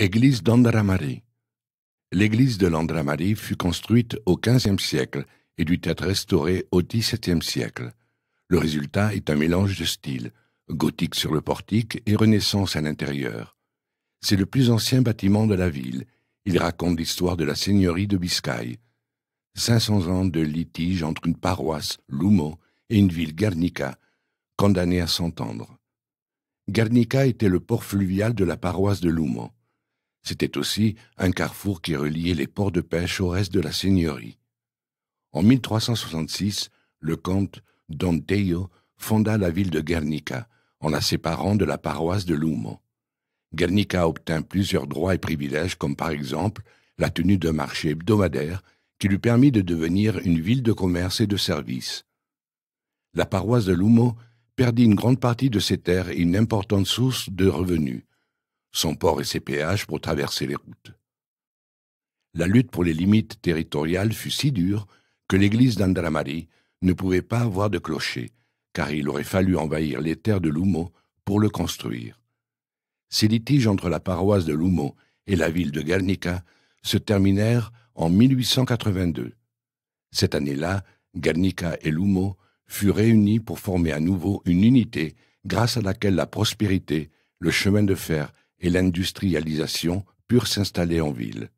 Église d'Andramari. L'église de l'Andramari fut construite au XVe siècle et dut être restaurée au XVIIe siècle. Le résultat est un mélange de styles, gothique sur le portique et renaissance à l'intérieur. C'est le plus ancien bâtiment de la ville. Il raconte l'histoire de la seigneurie de Biscaye. 500 ans de litige entre une paroisse, Lumo, et une ville, Guernica, condamnée à s'entendre. Guernica était le port fluvial de la paroisse de Lumo. C'était aussi un carrefour qui reliait les ports de pêche au reste de la seigneurie. En 1366, le comte Don Teio fonda la ville de Guernica, en la séparant de la paroisse de Lumo. Guernica obtint plusieurs droits et privilèges, comme par exemple la tenue d'un marché hebdomadaire qui lui permit de devenir une ville de commerce et de services. La paroisse de Lumo perdit une grande partie de ses terres et une importante source de revenus, son port et ses péages pour traverser les routes. La lutte pour les limites territoriales fut si dure que l'église d'Andramari ne pouvait pas avoir de clocher, car il aurait fallu envahir les terres de Lumo pour le construire. Ces litiges entre la paroisse de Lumo et la ville de Guernica se terminèrent en 1882. Cette année-là, Guernica et Lumo furent réunis pour former à nouveau une unité grâce à laquelle la prospérité, le chemin de fer et l'industrialisation purent s'installer en ville.